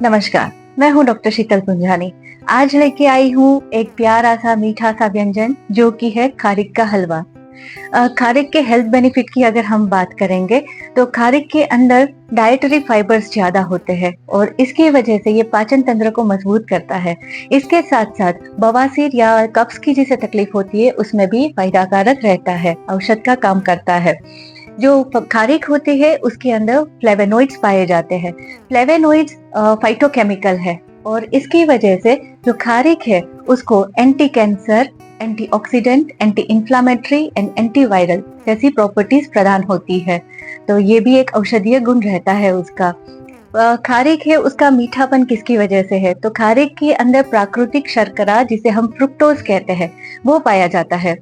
नमस्कार, मैं हूँ डॉक्टर शीतल पुंजानी। आज लेके आई हूँ एक प्यारा सा मीठा सा व्यंजन जो कि है खारिक का हलवा। खारिक के हेल्थ बेनिफिट की अगर हम बात करेंगे तो खारिक के अंदर डाइटरी फाइबर्स ज्यादा होते हैं और इसकी वजह से ये पाचन तंत्र को मजबूत करता है। इसके साथ साथ बवासीर या कब्ज की जिसे तकलीफ होती है उसमें भी फायदाकारक रहता है, औषध का काम करता है। जो खारिक होती है उसके अंदर फ्लेवेनोइड्स पाए जाते हैं। फ्लेवेनोइड्स फाइटोकेमिकल है और इसकी वजह से जो खारिक है उसको anti cancer, antioxidant, anti inflammatory and antiviral जैसी प्रॉपर्टीज प्रदान होती है। तो ये भी एक औषधीय गुण रहता है उसका। खारिक है उसका मीठापन किसकी वजह से है, तो खारिक के अंदर प्राकृतिक शर्करा जिसे हम फ्रुक्टोज कहते हैं वो पाया जाता है।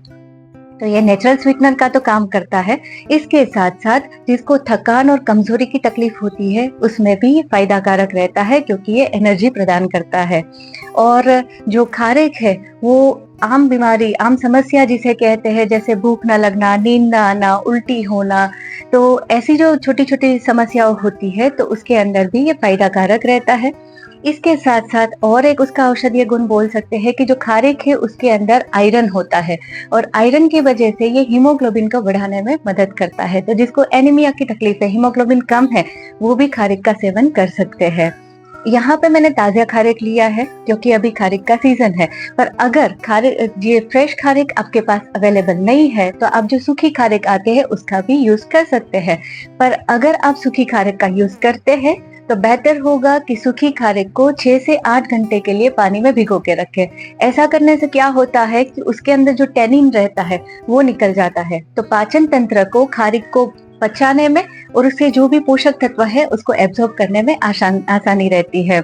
तो ये नेचुरल स्वीटनर का तो काम करता है। इसके साथ साथ जिसको थकान और कमजोरी की तकलीफ होती है उसमें भी फायदा कारक रहता है क्योंकि ये एनर्जी प्रदान करता है। और जो खारिक है वो आम बीमारी, आम समस्या जिसे कहते हैं, जैसे भूख न लगना, नींद न आना, उल्टी होना, तो ऐसी जो छोटी छोटी समस्याएं होती है तो उसके अंदर भी ये फायदा कारक रहता है। इसके साथ साथ और एक उसका औषधीय गुण बोल सकते हैं कि जो खारिक है उसके अंदर आयरन होता है और आयरन की वजह से ये हीमोग्लोबिन को बढ़ाने में मदद करता है। तो जिसको एनीमिया की तकलीफ है, हीमोग्लोबिन कम है, वो भी खारिक का सेवन कर सकते हैं। यहाँ पे मैंने ताजा खारिक लिया है क्योंकि अभी खारिक का सीजन है। पर अगर खारिक, ये फ्रेश खारिक आपके पास अवेलेबल नहीं है तो आप जो सूखी खारिक आते हैं उसका भी यूज कर सकते हैं। पर अगर आप सूखी खारिक का यूज करते हैं तो बेहतर होगा कि सूखी खारिक को 6 से 8 घंटे के लिए पानी में भिगो के रखें। ऐसा करने से क्या होता है कि उसके अंदर जो टेनिन रहता है वो निकल जाता है, तो पाचन तंत्र को खारिक को पचाने में और उससे जो भी पोषक तत्व है उसको एब्जॉर्ब करने में आसानी रहती है।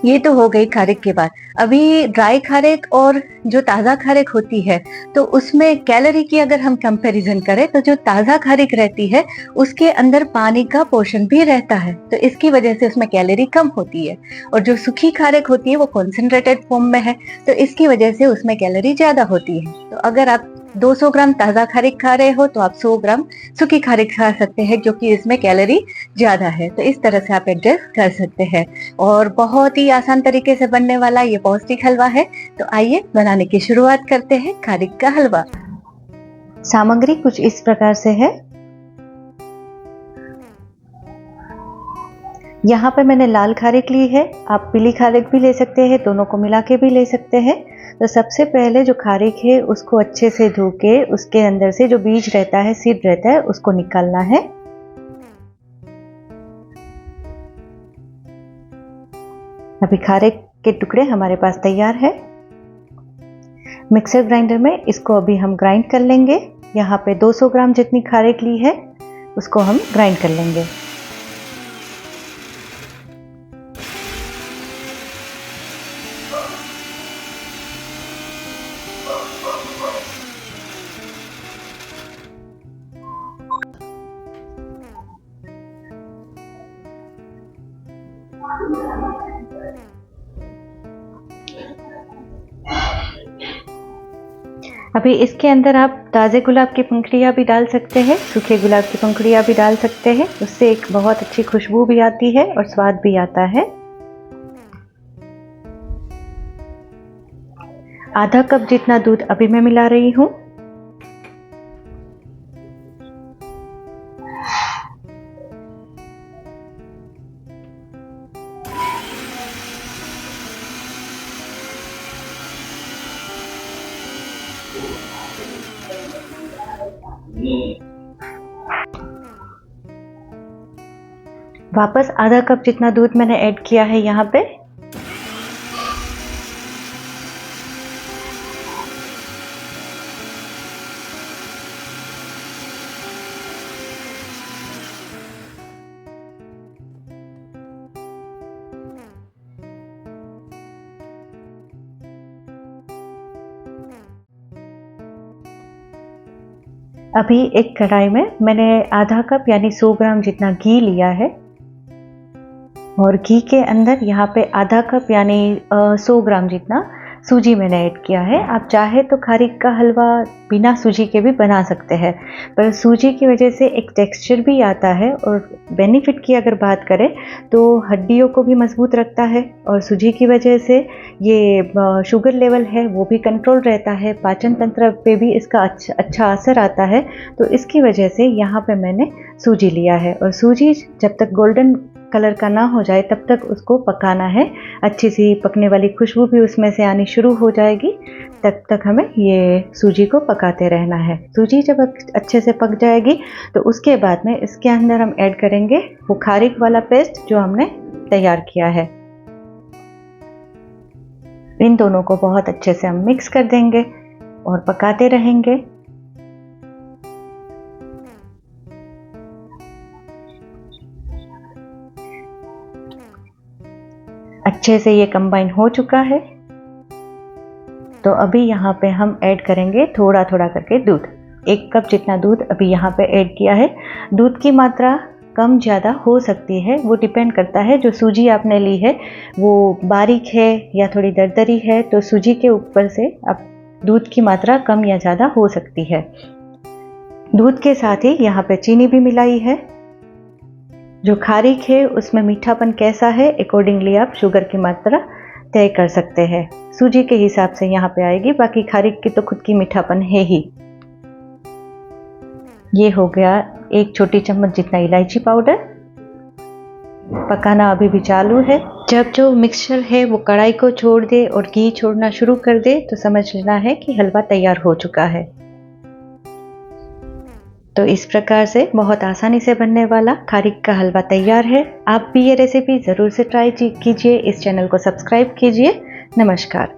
ये तो हो गई खारिक की बात। अभी ड्राई खारिक और जो ताजा खारिक होती है तो उसमें कैलोरी की अगर हम कंपैरिजन करें तो जो ताजा खारिक रहती है उसके अंदर पानी का पोषण भी रहता है, तो इसकी वजह से उसमें कैलोरी कम होती है। और जो सूखी खारिक होती है वो कॉन्सेंट्रेटेड फॉर्म में है तो इसकी वजह से उसमें कैलोरी ज्यादा होती है। तो अगर आप 200 ग्राम ताजा खारिक खा रहे हो तो आप 100 ग्राम सूखी खारिक खा सकते हैं क्योंकि इसमें कैलोरी ज्यादा है। तो इस तरह से आप एडजस्ट कर सकते हैं और बहुत ही आसान तरीके से बनने वाला ये पौष्टिक हलवा है। तो आइए बनाने की शुरुआत करते हैं खारिक का हलवा। सामग्री कुछ इस प्रकार से है। यहाँ पर मैंने लाल खारिक ली है, आप पीली खारिक भी ले सकते हैं, दोनों को मिला के भी ले सकते हैं। तो सबसे पहले जो खारिक है उसको अच्छे से धो के उसके अंदर से जो बीज रहता है, सीड रहता है, उसको निकालना है। अभी खारिक के टुकड़े हमारे पास तैयार है। मिक्सर ग्राइंडर में इसको अभी हम ग्राइंड कर लेंगे। यहाँ पे 200 ग्राम जितनी खारिक ली है उसको हम ग्राइंड कर लेंगे। अभी इसके अंदर आप ताज़े गुलाब की पंखुड़ियाँ भी डाल सकते हैं, सूखे गुलाब की पंखुड़ियाँ भी डाल सकते हैं, उससे एक बहुत अच्छी खुशबू भी आती है और स्वाद भी आता है। आधा कप जितना दूध अभी मैं मिला रही हूँ। वापस आधा कप जितना दूध मैंने ऐड किया है यहाँ पे। अभी एक कढ़ाई में मैंने आधा कप यानी 100 ग्राम जितना घी लिया है और घी के अंदर यहाँ पे आधा कप यानी 100 ग्राम जितना सूजी मैंने ऐड किया है। आप चाहे तो खारिक का हलवा बिना सूजी के भी बना सकते हैं, पर सूजी की वजह से एक टेक्सचर भी आता है और बेनिफिट की अगर बात करें तो हड्डियों को भी मजबूत रखता है और सूजी की वजह से ये शुगर लेवल है वो भी कंट्रोल रहता है, पाचन तंत्र पे भी इसका अच्छा असर आता है। तो इसकी वजह से यहाँ पे मैंने सूजी लिया है और सूजी जब तक गोल्डन कलर का ना हो जाए तब तक उसको पकाना है। अच्छी सी पकने वाली खुशबू भी उसमें से आनी शुरू हो जाएगी, तब तक हमें ये सूजी को पकाते रहना है। सूजी जब अच्छे से पक जाएगी तो उसके बाद में इसके अंदर हम ऐड करेंगे वो खारिक वाला पेस्ट जो हमने तैयार किया है। इन दोनों को बहुत अच्छे से हम मिक्स कर देंगे और पकाते रहेंगे। अच्छे से ये कंबाइन हो चुका है, तो अभी यहाँ पे हम ऐड करेंगे थोड़ा थोड़ा करके दूध। 1 कप जितना दूध अभी यहाँ पे ऐड किया है। दूध की मात्रा कम ज़्यादा हो सकती है, वो डिपेंड करता है जो सूजी आपने ली है वो बारीक है या थोड़ी दरदरी है, तो सूजी के ऊपर से अब दूध की मात्रा कम या ज़्यादा हो सकती है। दूध के साथ ही यहाँ पे चीनी भी मिलाई है। जो खारिक है उसमें मीठापन कैसा है अकॉर्डिंगली आप शुगर की मात्रा तय कर सकते हैं। सूजी के हिसाब से यहाँ पे आएगी, बाकी खारिक की तो खुद की मीठापन है ही। ये हो गया 1 छोटी चम्मच जितना इलायची पाउडर। पकाना अभी भी चालू है। जब जो मिक्सचर है वो कढ़ाई को छोड़ दे और घी छोड़ना शुरू कर दे तो समझ लेना है कि हलवा तैयार हो चुका है। तो इस प्रकार से बहुत आसानी से बनने वाला खारिक का हलवा तैयार है। आप भी ये रेसिपी ज़रूर से ट्राई कीजिए। इस चैनल को सब्सक्राइब कीजिए। नमस्कार।